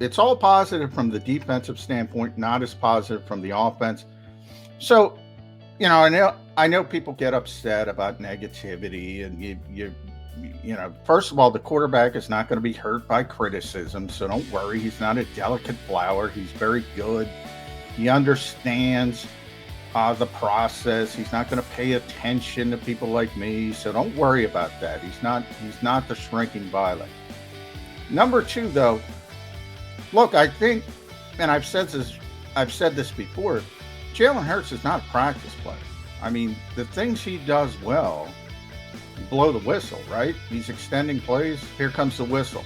it's all positive from the defensive standpoint, not as positive from the offense. So, I know people get upset about negativity, and first of all, the quarterback is not going to be hurt by criticism, so don't worry. He's not a delicate flower. He's very good. He understands the process. He's not going to pay attention to people like me, so don't worry about that. He's not the shrinking violet. Number two, though, look, I think, and I've said this before, Jalen Hurts is not a practice player. I mean, the things he does well, blow the whistle, right? He's extending plays. Here comes the whistle.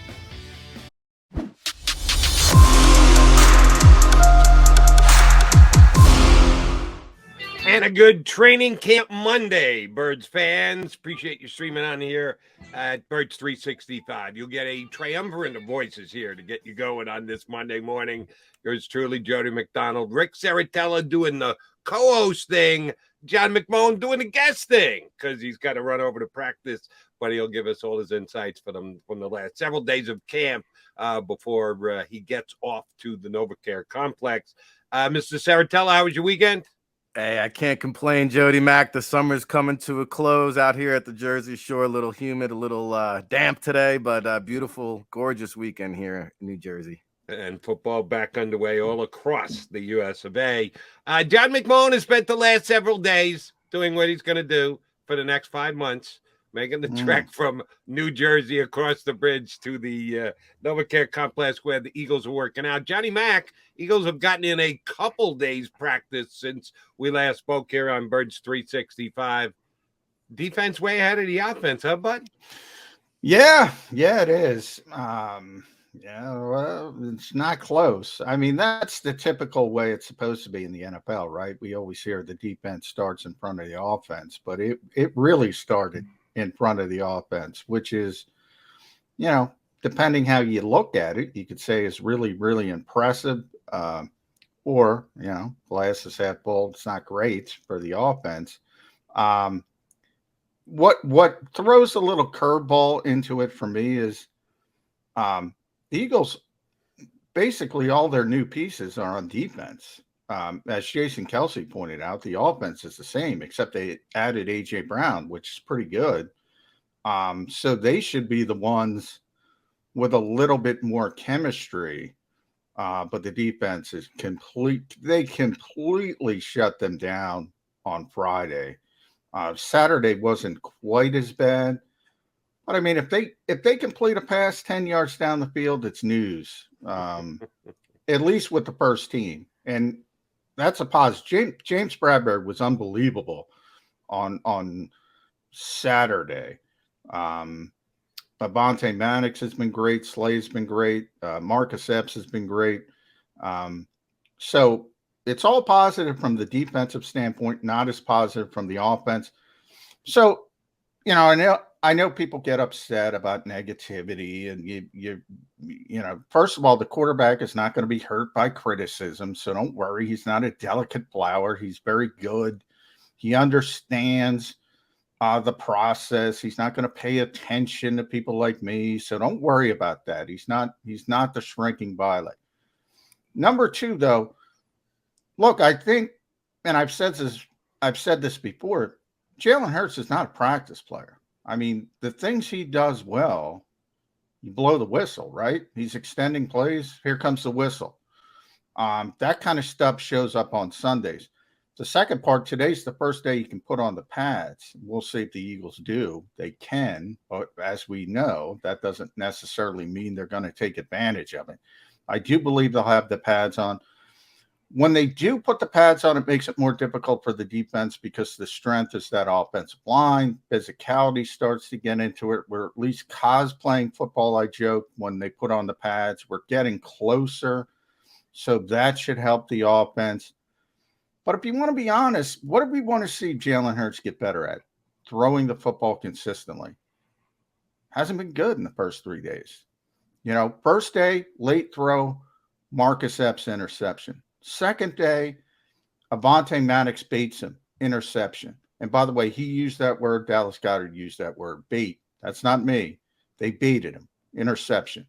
And a good training camp Monday, Birds fans. Appreciate you streaming on here at Birds 365. You'll get a triumvirate of voices here to get you going on this Monday morning. Yours truly, Jody McDonald Ric Serritella doing the co-host thing. John McMullen doing the guest thing because he's got to run over to practice, but he'll give us all his insights from the last several days of camp before he gets off to the NovaCare complex. Mr. Serritella, how was your weekend? Hey, I can't complain, Jody Mac. The summer's coming to a close out here at the Jersey Shore. A little humid, a little damp today, but beautiful, gorgeous weekend here in New Jersey. And football back underway all across the U.S. of A. John McMullen has spent the last several days doing what he's going to do for the next 5 months, making the trek from New Jersey across the bridge to the NovaCare complex where the Eagles are working out. Johnny Mac, Eagles have gotten in a couple days practice since we last spoke here on Birds 365. Defense way ahead of the offense, huh, bud? Yeah, it is. Well, it's not close. I mean, that's the typical way it's supposed to be in the NFL, right? We always hear the defense starts in front of the offense, but it really started in front of the offense, which is, depending how you look at it, you could say is really, really impressive. Or, glass is half full. It's not great for the offense. What throws a little curveball into it for me is the Eagles, basically all their new pieces are on defense. As Jason Kelce pointed out, the offense is the same, except they added A.J. Brown, which is pretty good. So they should be the ones with a little bit more chemistry. But the defense is complete. They completely shut them down on Friday. Saturday wasn't quite as bad. But I mean, if they complete a pass 10 yards down the field, it's news. At least with the first team. And that's a positive. James Bradbury was unbelievable on Saturday. Avonte Maddox has been great. Slay's been great. Marcus Epps has been great. So it's all positive from the defensive standpoint, not as positive from the offense. So, I know people get upset about negativity, and first of all, the quarterback is not going to be hurt by criticism, so don't worry. He's not a delicate flower. He's very good. He understands the process. He's not going to pay attention to people like me, so don't worry about that. He's not the shrinking violet. Number two, though, look, I think, and I've said this before, Jalen Hurts is not a practice player. I mean, the things he does well, you blow the whistle, right? He's extending plays. Here comes the whistle. That kind of stuff shows up on Sundays. The second part, today's the first day you can put on the pads. We'll see if the Eagles do. They can, but as we know, that doesn't necessarily mean they're going to take advantage of it. I do believe they'll have the pads on. When they do put the pads on, it makes it more difficult for the defense because the strength is that offensive line. Physicality starts to get into it. We're at least cosplaying football, I joke, when they put on the pads. We're getting closer, so that should help the offense. But if you want to be honest, what do we want to see Jalen Hurts get better at? Throwing the football consistently. Hasn't been good in the first 3 days. First day, late throw, Marcus Epps interception. Second day, Avonte Maddox baits him, interception. And by the way, he used that word. Dallas Goedert used that word, bait. That's not me. They baited him, interception.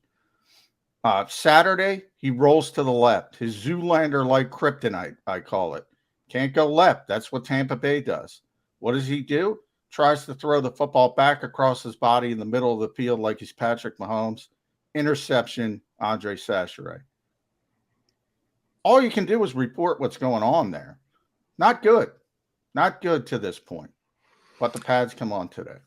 Saturday, He rolls to the left. His Zoolander-like kryptonite, I call it. Can't go left. That's what Tampa Bay does. What does he do? Tries to throw the football back across his body in the middle of the field like he's Patrick Mahomes. Interception, Andre Sacheret. All you can do is report what's going on there. Not good. Not good to this point. But the pads come on today.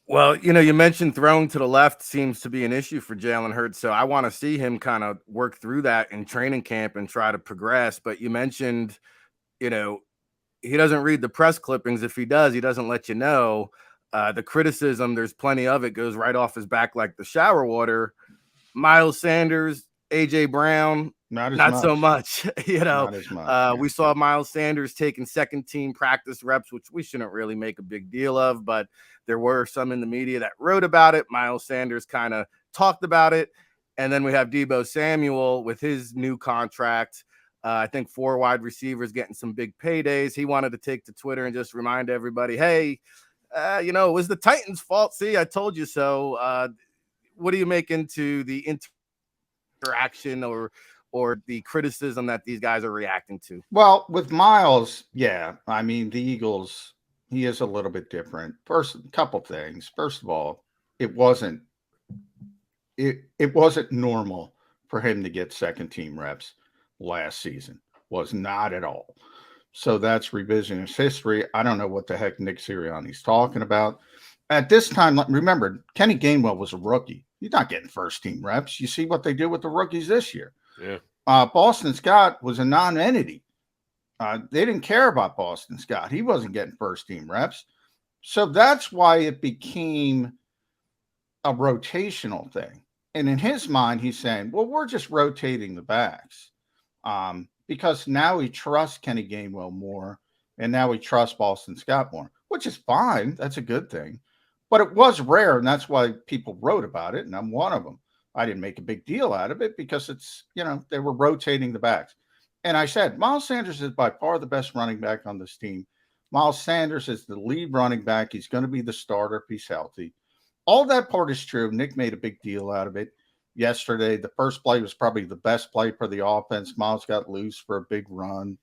Well, you mentioned throwing to the left seems to be an issue for Jalen Hurts. So I want to see him kind of work through that in training camp and try to progress. But you mentioned, he doesn't read the press clippings. If he does, he doesn't let you know. The criticism, there's plenty of it, goes right off his back like the shower water. Miles Sanders, A.J. Brown, not so much. Not as much. We saw Miles Sanders taking second team practice reps, which we shouldn't really make a big deal of, but there were some in the media that wrote about it. Miles Sanders kind of talked about it. And then we have Deebo Samuel with his new contract. I think 4 wide receivers getting some big paydays. He wanted to take to Twitter and just remind everybody, hey, it was the Titans' fault. See, I told you so. What do you make into the interaction or the criticism that these guys are reacting to? Well, with Miles, yeah. I mean, the Eagles, he is a little bit different. First, a couple things. First of all, it wasn't normal for him to get second team reps last season. Was not at all. So that's revisionist history. I don't know what the heck Nick Sirianni's talking about. At this time, remember, Kenny Gainwell was a rookie. He's not getting first team reps. You see what they do with the rookies this year. Yeah. Boston Scott was a non-entity. They didn't care about Boston Scott. He wasn't getting first team reps. So that's why it became a rotational thing. And in his mind, he's saying, well, we're just rotating the backs. Because now he trusts Kenny Gainwell more, and now he trusts Boston Scott more, which is fine. That's a good thing. But it was rare, and that's why people wrote about it, and I'm one of them. I didn't make a big deal out of it because it's, they were rotating the backs. And I said, Miles Sanders is by far the best running back on this team. Miles Sanders is the lead running back. He's going to be the starter if he's healthy. All that part is true. Nick made a big deal out of it yesterday. The first play was probably the best play for the offense. Miles got loose for a big run.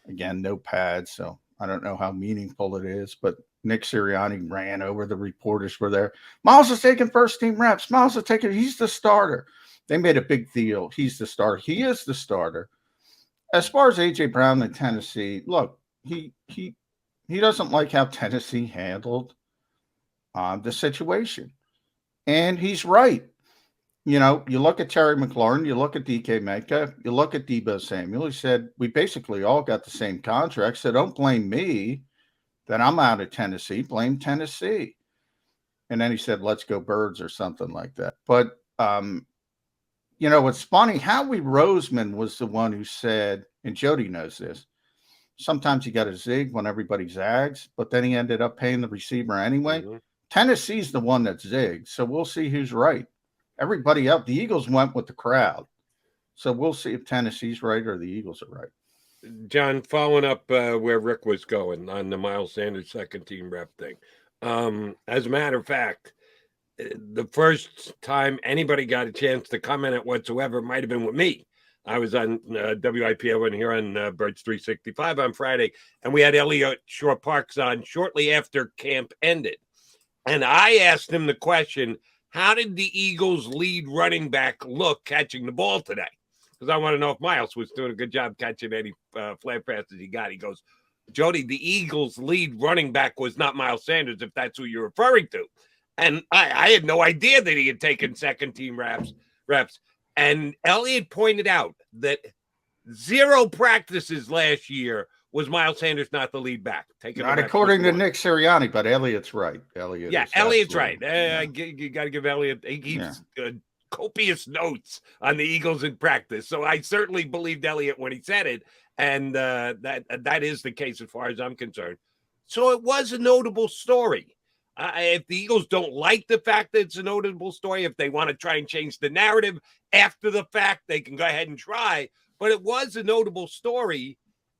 Again, no pads, so I don't know how meaningful it is, but Nick Sirianni ran over. The reporters were there. Miles is taking first team reps. Miles is taking, he's the starter. They made a big deal. He's the starter. He is the starter. As far as A.J. Brown in Tennessee, look, he doesn't like how Tennessee handled the situation. And he's right. You look at Terry McLaurin, you look at DK Metcalf, you look at Deebo Samuel. He said, we basically all got the same contract, so don't blame me that I'm out of Tennessee. Blame Tennessee. And then he said, let's go Birds or something like that. But, it's funny. Howie Roseman was the one who said, and Jody knows this, sometimes you got to zig when everybody zags, but then he ended up paying the receiver anyway. Mm-hmm. Tennessee's the one that zigs, so we'll see who's right. Everybody else, the Eagles went with the crowd. So we'll see if Tennessee's right or the Eagles are right. John, following up where Rick was going on the Miles Sanders second team rep thing. As a matter of fact, the first time anybody got a chance to comment at whatsoever might have been with me. I was on WIPO and here on Birds 365 on Friday, and we had Elliot Shore-Parks on shortly after camp ended. And I asked him the question, how did the Eagles' lead running back look catching the ball today? Because I want to know if Miles was doing a good job catching any flat passes he got. He goes, Jody, the Eagles' lead running back was not Miles Sanders, if that's who you're referring to. And I had no idea that he had taken second-team reps. And Elliott pointed out that 0 practices last year was Miles Sanders not the lead back. Not according to Nick Sirianni, but Elliott's right. Elliott's right. You got to give Elliott. He keeps copious notes on the Eagles in practice. So I certainly believed Elliott when he said it, and that is the case as far as I'm concerned. So it was a notable story. If the Eagles don't like the fact that it's a notable story, if they want to try and change the narrative after the fact, they can go ahead and try. But it was a notable story.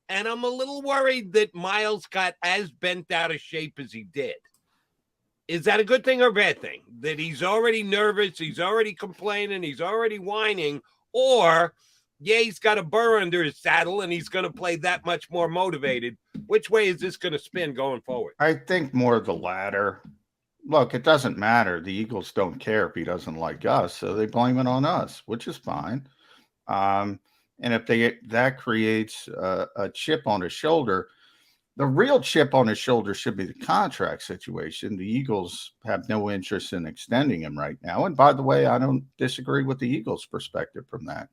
And I'm a little worried that Miles got as bent out of shape as he did. Is that a good thing or a bad thing? That he's already nervous, he's already complaining, he's already whining? or he's got a burr under his saddle and he's going to play that much more motivated? Which way is this going to spin going forward? I think more the latter. Look, it doesn't matter. The Eagles don't care if he doesn't like us, so they blame it on us, which is fine. And if that creates a chip on his shoulder, the real chip on his shoulder should be the contract situation. The Eagles have no interest in extending him right now. And by the way, I don't disagree with the Eagles' perspective from that.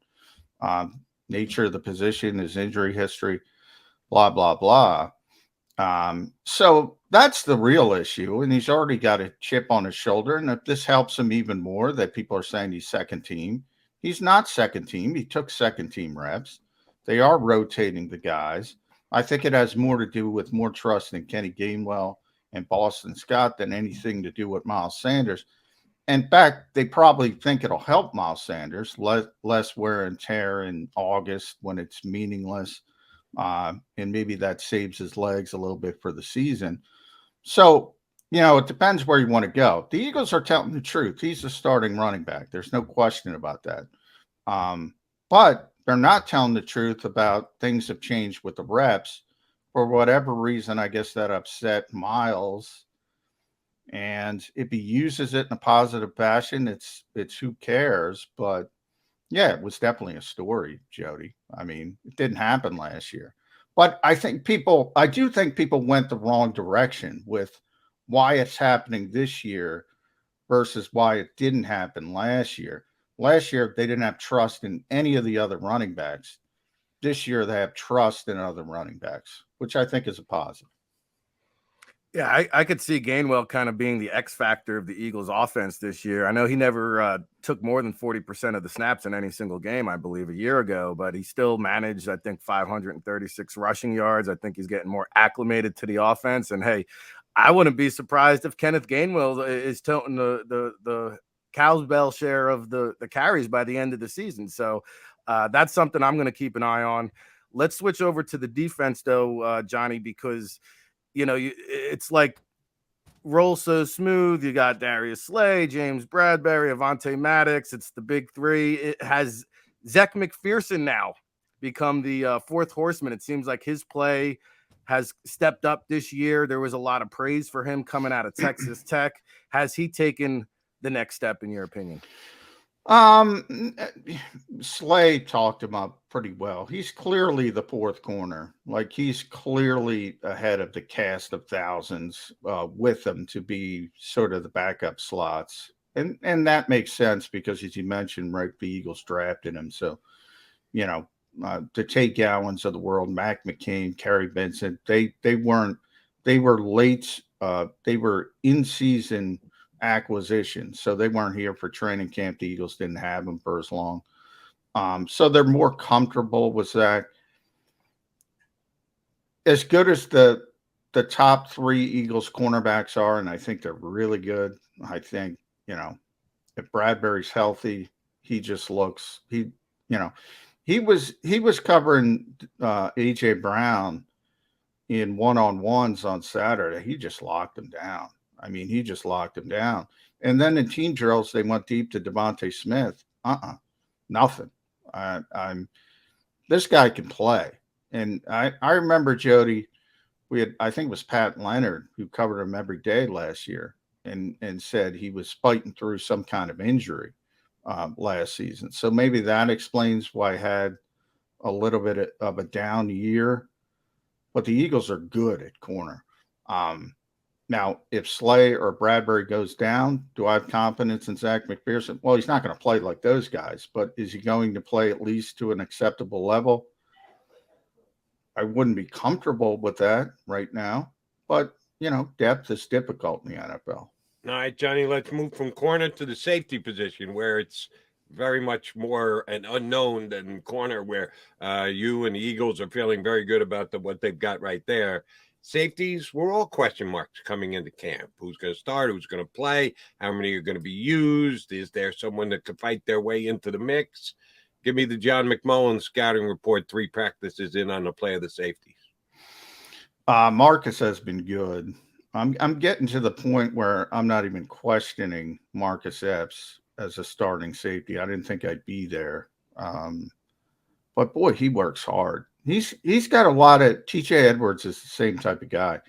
Nature of the position, his injury history, blah, blah, blah. So that's the real issue. And he's already got a chip on his shoulder. And if this helps him even more, that people are saying he's second team, he's not second team. He took second team reps. They are rotating the guys. I think it has more to do with more trust in Kenny Gainwell and Boston Scott than anything to do with Miles Sanders. In fact, they probably think it'll help Miles Sanders, less wear and tear in August when it's meaningless. And maybe that saves his legs a little bit for the season. So, it depends where you want to go. The Eagles are telling the truth. He's a starting running back. There's no question about that. But they're not telling the truth about things have changed with the reps. For whatever reason, I guess that upset Miles. And if he uses it in a positive fashion, it's who cares. But yeah, it was definitely a story, Jody. I mean, it didn't happen last year. But I do think people went the wrong direction with why it's happening this year versus why it didn't happen last year. Last year, they didn't have trust in any of the other running backs. This year, they have trust in other running backs, which I think is a positive. Yeah, I could see Gainwell kind of being the X factor of the Eagles offense this year. I know he never took more than 40% of the snaps in any single game, I believe, a year ago, but he still managed, I think, 536 rushing yards. I think he's getting more acclimated to the offense. And hey, I wouldn't be surprised if Kenneth Gainwell is toting the cowbell share of the carries by the end of the season. So that's something I'm going to keep an eye on. Let's switch over to the defense, though, Johnny, because it's like roll so smooth. You got Darius Slay, James Bradbury, Avonte Maddox. It's the big three. It has Zech McPherson now become the fourth horseman. It seems like his play has stepped up this year. There was a lot of praise for him coming out of Texas Tech. Has he taken the next step, in your opinion? Slay talked him up pretty well. He's clearly the fourth corner. Like, he's clearly ahead of the cast of thousands with him to be sort of the backup slots. And that makes sense because, as you mentioned, right, the Eagles drafted him. So, the Tate Gowans of the world, Mac McCain, Kerry Vincent, they were late. They were in-season acquisition, so they weren't here for training camp. The Eagles didn't have them for as long, so they're more comfortable with that. As good as the top three Eagles cornerbacks are, and I think they're really good. I think if Bradbury's healthy, he just looks he was covering AJ Brown in one-on-ones on Saturday. He just locked him down. I mean, he just locked him down. And then in team drills, they went deep to Devontae Smith. Nothing. This guy can play. And I remember, Jody, I think it was Pat Leonard who covered him every day last year and said he was fighting through some kind of injury last season. So maybe that explains why he had a little bit of a down year. But the Eagles are good at corner. Now, if Slay or Bradbury goes down, do I have confidence in Zech McPherson? Well, he's not going to play like those guys, but is he going to play at least to an acceptable level? I wouldn't be comfortable with that right now, but, depth is difficult in the NFL. All right, Johnny, let's move from corner to the safety position, where it's very much more an unknown than corner, where you and the Eagles are feeling very good about what they've got right there. Safeties were all question marks coming into camp. Who's going to start? Who's going to play? How many are going to be used? Is there someone that could fight their way into the mix? Give me the John McMullen's scouting report, 3 practices in on the play of the safeties. Marcus has been good. I'm getting to the point where I'm not even questioning Marcus Epps as a starting safety. I didn't think I'd be there But boy, he works hard. He's got a lot of TJ Edwards is the same type of guy.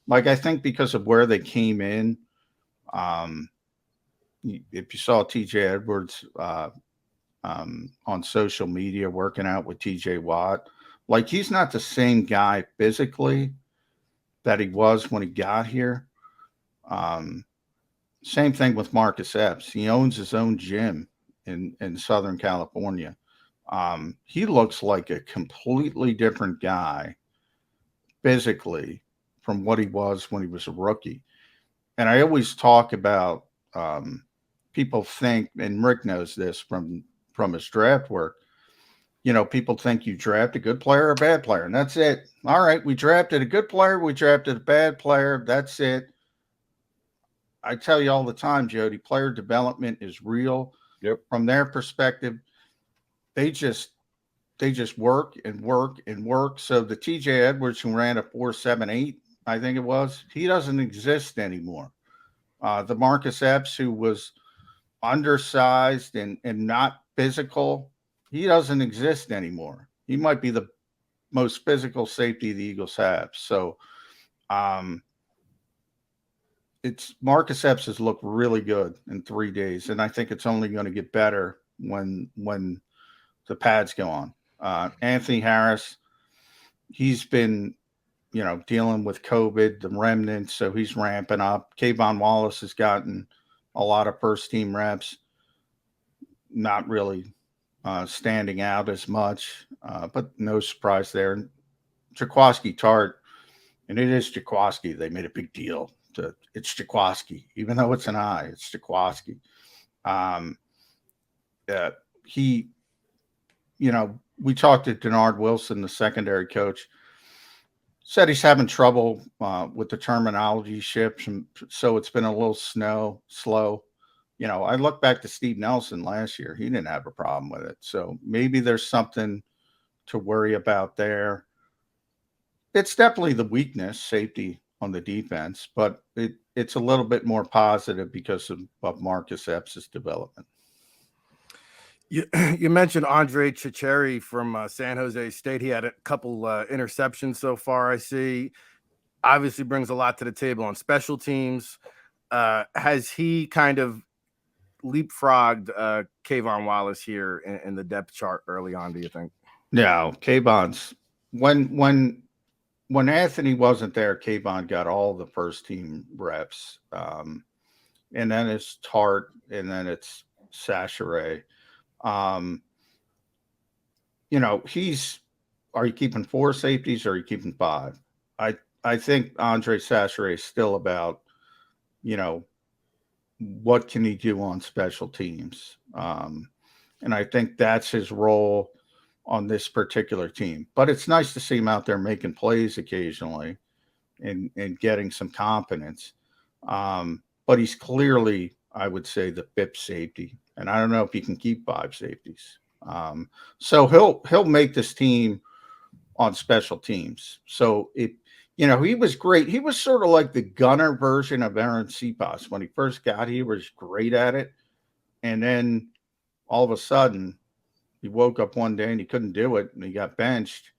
Like I think because of where they came in, um, if you saw TJ Edwards on social media working out with TJ Watt, like he's not the same guy physically that he was when he got here. Um, Same thing with Marcus Epps. He owns his own gym in Southern California. He looks like a completely different guy physically from what he was when he was a rookie. And I always talk about people think, and Rick knows this from his draft work. You know, people think you draft a good player or a bad player, and that's it. All right, we drafted a good player, we drafted a bad player. That's it. I tell you all the time, Jody, player development is real. Yep. From their perspective, they just work and work and work. So the TJ Edwards who ran a 4.78, I think it was, he doesn't exist anymore. The Marcus Epps who was undersized and not physical, he doesn't exist anymore. He might be the most physical safety the Eagles have. So it's Marcus Epps has looked really good in 3 days, and I think it's only going to get better when the pads go on. Anthony Harris, he's been, dealing with COVID, the remnants, so he's ramping up. Kayvon Wallace has gotten a lot of first team reps, not really standing out as much, but no surprise there. Jaquiski Tart, and it is Jaquiski. They made a big deal. It's Jaquiski, even though it's an I, it's Jaquiski. He, we talked to Denard Wilson, the secondary coach, said he's having trouble with the terminology shifts, and so it's been a little slow. I look back to Steve Nelson last year. He didn't have a problem with it. So maybe there's something to worry about there. It's definitely the weakness, safety on the defense, but it's a little bit more positive because of Marcus Epps' development. You mentioned Andre Chicheri from San Jose State. He had a couple interceptions so far, I see. Obviously brings a lot to the table on special teams. Has he kind of leapfrogged Kayvon Wallace here in the depth chart early on, do you think? No, Kayvon's when Anthony wasn't there, Kayvon got all the first team reps. And then it's Tart, and then it's Sachere. Are you keeping 4 safeties or are you keeping 5? I think Andre Sachere is still about, what can he do on special teams? And I think that's his role on this particular team. But it's nice to see him out there making plays occasionally and getting some confidence. But he's clearly, I would say, the 5th safety. And I don't know if he can keep 5 safeties. So he'll make this team on special teams. So he was great. He was sort of like the gunner version of Aaron Cepas. When he first got here, he was great at it. And then all of a sudden, he woke up one day and he couldn't do it, and he got benched.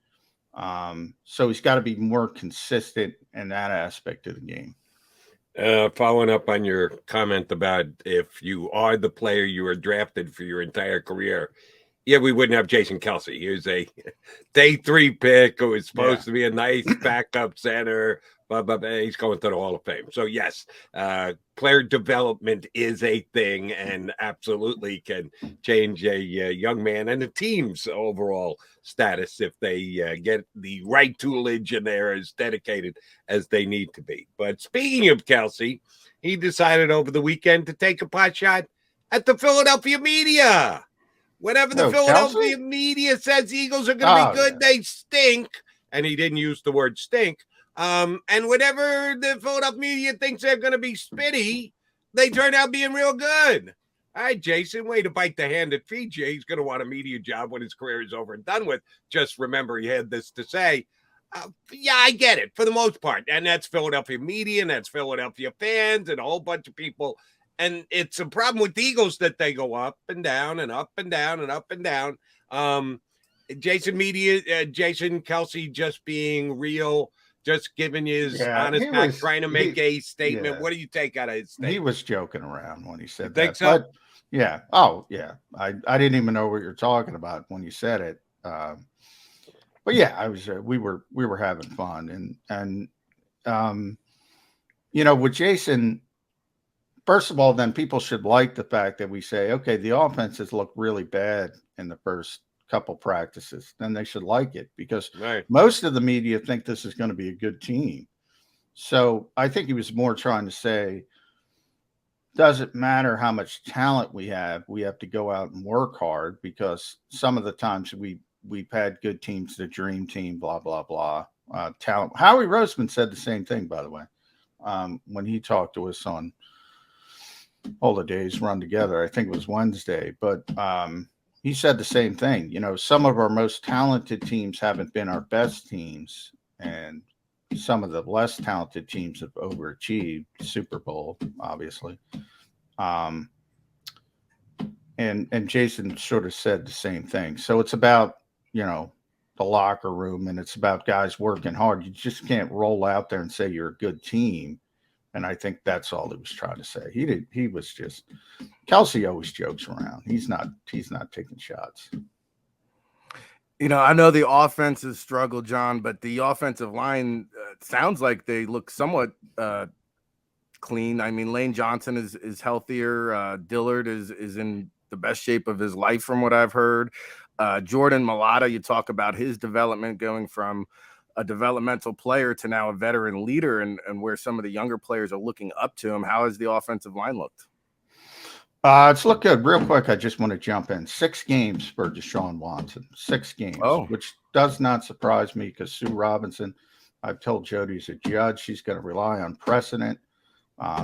So he's got to be more consistent in that aspect of the game. Following up on your comment about if you are the player you were drafted for your entire career, we wouldn't have Jason Kelce. He was a day 3 pick who was supposed to be a nice backup center. But he's going to the Hall of Fame. So, yes, player development is a thing and absolutely can change a young man and a team's overall status if they get the right toolage and they're as dedicated as they need to be. But speaking of Kelce, he decided over the weekend to take a pot shot at the Philadelphia media. Whenever the Philadelphia media says the Eagles are going to be good, they stink. And he didn't use the word stink. And whenever the Philadelphia media thinks they're going to be spitty, they turn out being real good. All right, Jason, way to bite the hand that feeds you. He's going to want a media job when his career is over and done with. Just remember he had this to say. I get it for the most part. And that's Philadelphia media, and that's Philadelphia fans and a whole bunch of people. And it's a problem with the Eagles that they go up and down and up and down and up and down. Jason Kelce just being real, just giving his honest he back, was trying to make a statement. yeah. What do you take out of his statement? He was joking around when he said think that. so? But yeah. Oh, yeah. I didn't even know what you're talking about when you said it. But yeah, I was. We were having fun, and with Jason. First of all, then people should like the fact that we say, okay, the offenses look really bad in the first couple practices. Then they should like it because most of the media think this is going to be a good team. So I think he was more trying to say, doesn't matter how much talent we have to go out and work hard because some of the times we've had good teams, the dream team, blah, blah, blah. Talent. Howie Roseman said the same thing, by the way, when he talked to us on all the days run together. I think it was Wednesday, but he said the same thing. Some of our most talented teams haven't been our best teams, and some of the less talented teams have overachieved. Super Bowl, obviously. And Jason sort of said the same thing. So it's about, the locker room, and it's about guys working hard. You just can't roll out there and say you're a good team. And I think that's all he was trying to say. He was just Kelce always jokes around. He's not taking shots. I know the offense has struggled, John, but the offensive line sounds like they look somewhat clean. I mean, Lane Johnson is healthier. Dillard is in the best shape of his life from what I've heard. Jordan Mailata, you talk about his development going from a developmental player to now a veteran leader, and where some of the younger players are looking up to him. How has the offensive line looked? It's looked good. Real quick, I just want to jump in. 6 games for Deshaun Watson. 6 games, which does not surprise me because Sue Robinson, I've told Jody, is a judge. She's going to rely on precedent.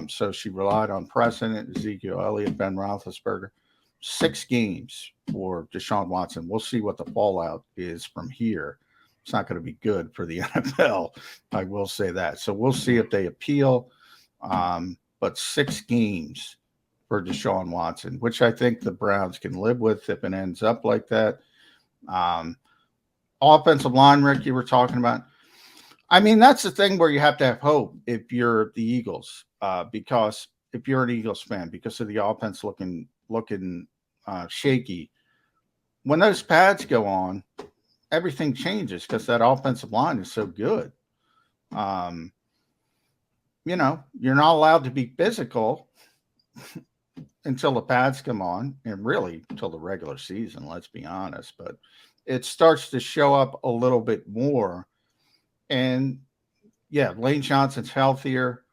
So she relied on precedent, Ezekiel Elliott, Ben Roethlisberger. 6 games for Deshaun Watson. We'll see what the fallout is from here. It's not going to be good for the NFL. I will say that. So we'll see if they appeal. But 6 games for Deshaun Watson, which I think the Browns can live with if it ends up like that. Offensive line, Rick, you were talking about. I mean, that's the thing where you have to have hope if you're the Eagles, because if you're an Eagles fan, because of the offense looking shaky. When those pads go on, everything changes because that offensive line is so good. You're not allowed to be physical until the pads come on, and really until the regular season, let's be honest. But it starts to show up a little bit more. And, yeah, Lane Johnson's healthier.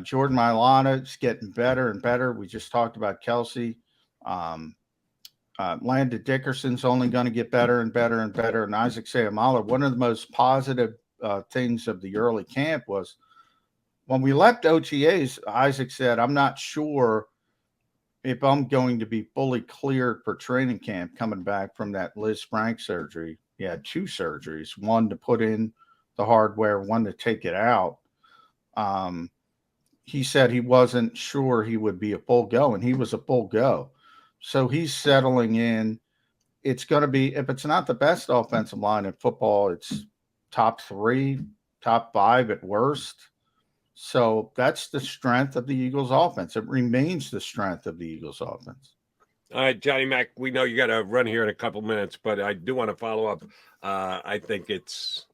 Jordan Mailata is getting better and better. We just talked about Kelce. Landon Dickerson's only going to get better and better and better. And Isaac Seumalo, one of the most positive things of the early camp was when we left OTAs, Isaac said, I'm not sure if I'm going to be fully cleared for training camp coming back from that Liz Frank surgery. He had 2 surgeries, one to put in the hardware, one to take it out. He said he wasn't sure he would be a full go, and he was a full go. So he's settling in. It's going to be, if it's not the best offensive line in football, it's top 3, top 5 at worst. So that's the strength of the Eagles offense. It remains the strength of the Eagles offense. All right, Johnny Mac, we know you got to run here in a couple minutes, but I do want to follow up. I think it's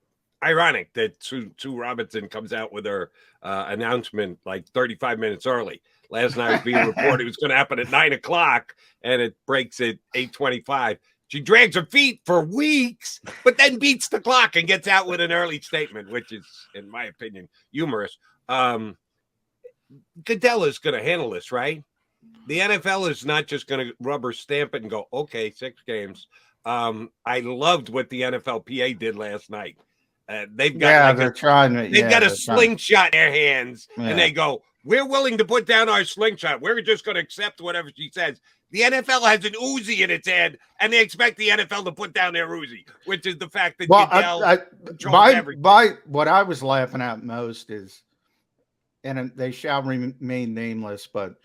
ironic that Sue Robinson comes out with her announcement like 35 minutes early. Last night was being reported it was going to happen at 9:00, and it breaks at 8:25. She drags her feet for weeks, but then beats the clock and gets out with an early statement, which is, in my opinion, humorous. Goodell is going to handle this, right? The NFL is not just going to rubber stamp it and go, okay, 6 games. I loved what the NFLPA did last night. They've got a slingshot in their hands, and they go, we're willing to put down our slingshot. We're just going to accept whatever she says. The NFL has an Uzi in its head, and they expect the NFL to put down their Uzi, which is the fact that Goodell controls everything. What I was laughing at most is, and they shall remain nameless, but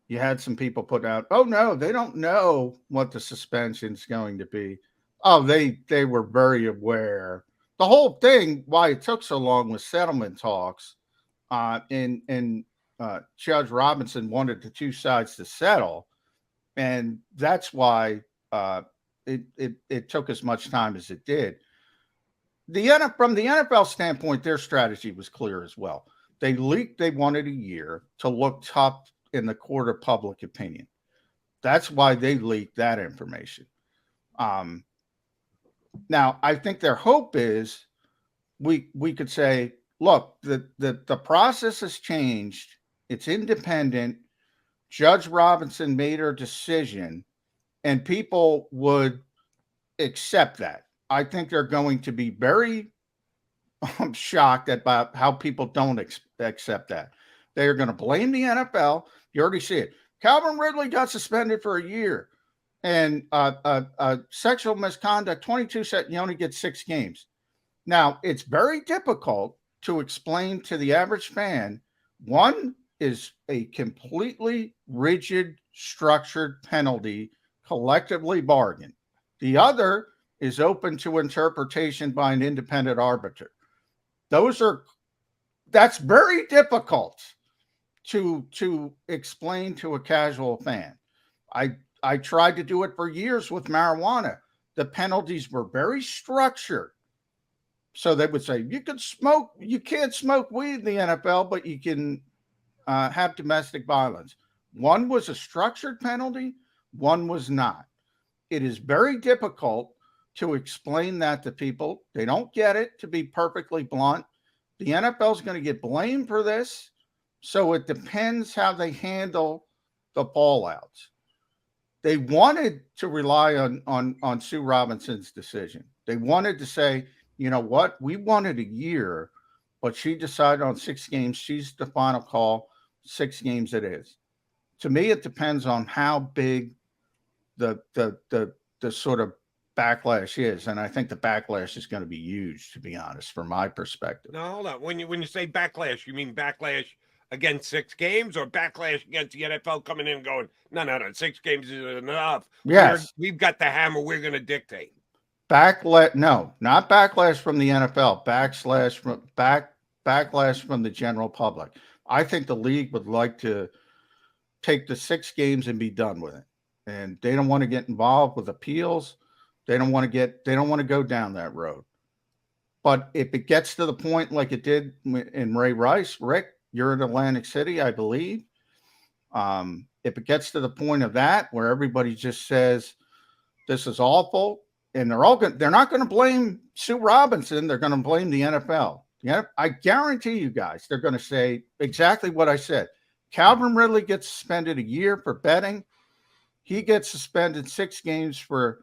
You had some people put out, oh no, they don't know what the suspension's going to be. Oh, they were very aware. The whole thing, why it took so long, was settlement talks. And Judge Robinson wanted the two sides to settle, and that's why it took as much time as it did. From the NFL standpoint, their strategy was clear as well. They leaked they wanted a year to look tough in the court of public opinion. That's why they leaked that information. Now, I think their hope is we could say, look, the process has changed. It's independent. Judge Robinson made her decision, and people would accept that. I think they're going to be very shocked about how people don't accept that. They are going to blame the NFL. You already see it. Calvin Ridley got suspended for a year, and sexual misconduct, 22 set, you only get 6 games. Now, it's very difficult to explain to the average fan. One is a completely rigid, structured penalty, collectively bargained. The other is open to interpretation by an independent arbiter. That's very difficult to explain to a casual fan. I tried to do it for years with marijuana. The penalties were very structured. So they would say, you can't smoke weed in the NFL, but you can have domestic violence. One was a structured penalty, one was not. It is very difficult to explain that to people. They don't get it, to be perfectly blunt. The NFL is going to get blamed for this. So it depends how they handle the fallouts. They wanted to rely on Sue Robinson's decision. They wanted to say, you know what, we wanted a year, but she decided on 6 games. She's the final call. 6 games it is. To me, it depends on how big the sort of backlash is, and I think the backlash is going to be huge, to be honest, from my perspective. No, hold on. When you say backlash, you mean backlash against 6 games, or backlash against the NFL coming in and going, no, 6 games is enough. Yes, we've got the hammer. We're going to dictate. No, not backlash from the NFL. Backlash from the general public. I think the league would like to take the 6 games and be done with it, and they don't want to get involved with appeals. They don't want to go down that road. But if it gets to the point like it did in Ray Rice, Rick, you're in Atlantic City, I believe. If it gets to the point of that, where everybody just says this is awful, and they're not going to blame Sue Robinson, they're going to blame the NFL. Yeah, I guarantee you guys, they're going to say exactly what I said. Calvin Ridley gets suspended a year for betting. He gets suspended 6 games for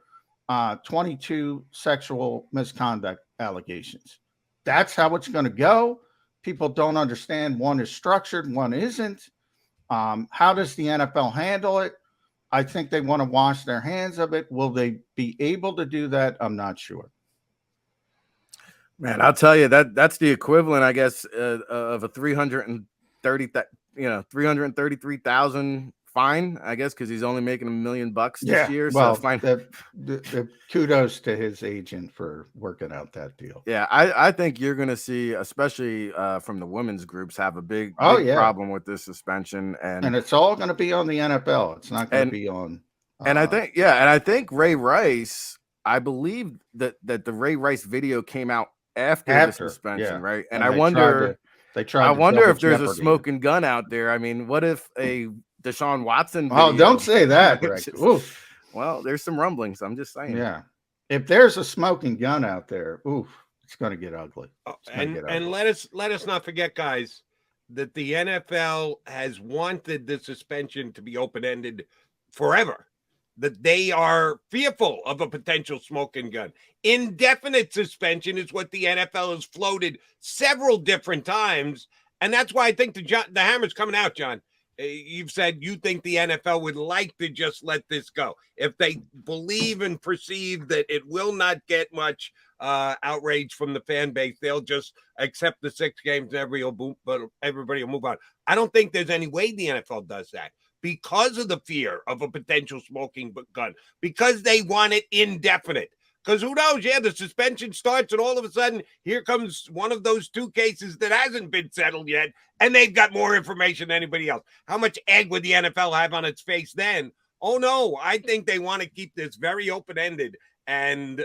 22 sexual misconduct allegations. That's how it's going to go. People don't understand. One is structured, one isn't. How does the NFL handle it? I think they want to wash their hands of it. Will they be able to do that? I'm not sure. Man, I'll tell you that's the equivalent, I guess, of a 333,000 fine, I guess, because he's only making $1 million this year. Well, so fine. The kudos to his agent for working out that deal. Yeah, I think you're going to see, especially from the women's groups, have a big problem with this suspension, and it's all going to be on the NFL. It's not going to be on. And I think Ray Rice. I believe that the Ray Rice video came out after the suspension, right? And I wonder if there's a smoking gun out there. I mean, what if a Deshaun Watson video? Oh, don't say that, Rick. Well, there's some rumblings. I'm just saying. Yeah. If there's a smoking gun out there, it's going to get ugly. And let us not forget, guys, that the NFL has wanted the suspension to be open-ended forever. That they are fearful of a potential smoking gun. Indefinite suspension is what the NFL has floated several different times, and that's why I think the hammer's coming out, John. You've said you think the NFL would like to just let this go. If they believe and perceive that it will not get much outrage from the fan base, they'll just accept the 6 games and everybody will move on. I don't think there's any way the NFL does that, because of the fear of a potential smoking gun, because they want it indefinite. Because who knows? Yeah, the suspension starts, and all of a sudden, here comes one of those 2 cases that hasn't been settled yet, and they've got more information than anybody else. How much egg would the NFL have on its face then? Oh, no, I think they want to keep this very open-ended and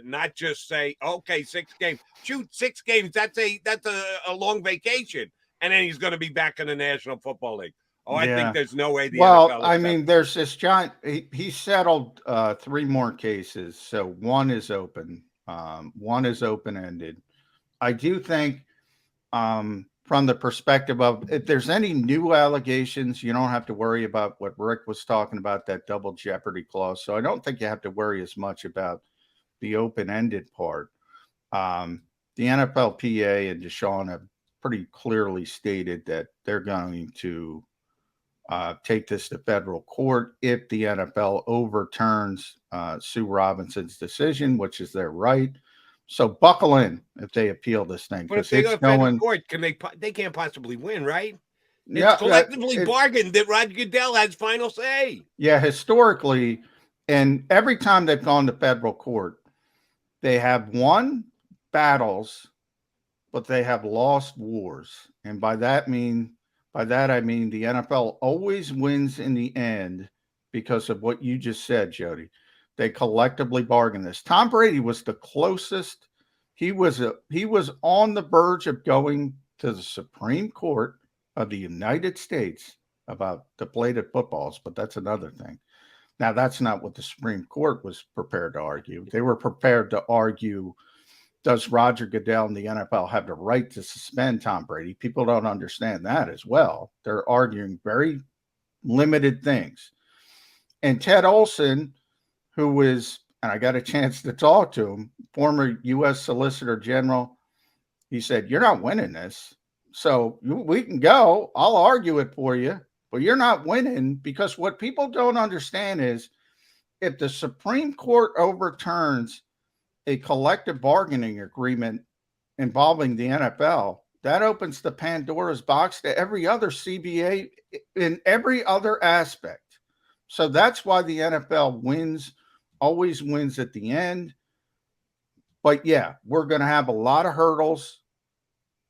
not just say, okay, 6 games. Shoot, 6 games, that's a long vacation, and then he's going to be back in the National Football League. Oh, I think there's no way the NFL. I mean, there's this giant. He settled 3 more cases, so 1 is open. 1 is open-ended. I do think, from the perspective of if there's any new allegations, you don't have to worry about what Rick was talking about, that double jeopardy clause. So I don't think you have to worry as much about the open-ended part. The NFLPA and Deshaun have pretty clearly stated that they're going to take this to federal court if the NFL overturns Sue Robinson's decision, which is their right. So buckle in if they appeal this thing. But if they go to federal court, they can't possibly win, right? It's collectively bargained that Roger Goodell has final say. Yeah, historically, and every time they've gone to federal court, they have won battles, but they have lost wars. And by that I mean the NFL always wins in the end because of what you just said, Jody. They collectively bargain this. Tom Brady was the closest. He was on the verge of going to the Supreme Court of the United States about deflated footballs, but that's another thing. Now, that's not what the Supreme Court was prepared to argue. They were prepared to argue, does Roger Goodell and the NFL have the right to suspend Tom Brady? People don't understand that as well. They're arguing very limited things. And Ted Olson, who is, and I got a chance to talk to him, former U.S. Solicitor General, he said, you're not winning this. So we can go. I'll argue it for you, but you're not winning, because what people don't understand is if the Supreme Court overturns a collective bargaining agreement involving the NFL, that opens the Pandora's box to every other CBA in every other aspect. So that's why the NFL always wins at the end. But yeah, we're going to have a lot of hurdles.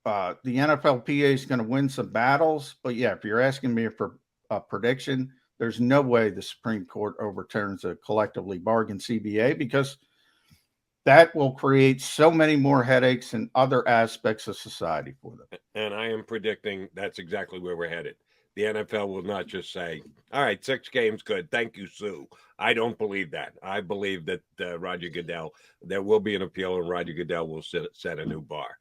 The NFLPA is going to win some battles. But yeah, if you're asking me for a prediction, there's no way the Supreme Court overturns a collectively bargained CBA, because that will create so many more headaches in other aspects of society for them. And I am predicting that's exactly where we're headed. The NFL will not just say, all right, 6 games, good. Thank you, Sue. I don't believe that. I believe that Roger Goodell, there will be an appeal, and Roger Goodell will set a new bar.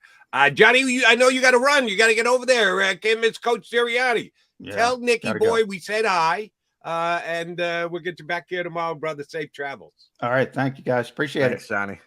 Johnny, I know you got to run. You got to get over there. Can't miss Coach Sirianni. Yeah, tell Nicky boy we said hi, and we'll get you back here tomorrow, brother. Safe travels. All right. Thank you, guys. Appreciate it. Thanks, Johnny.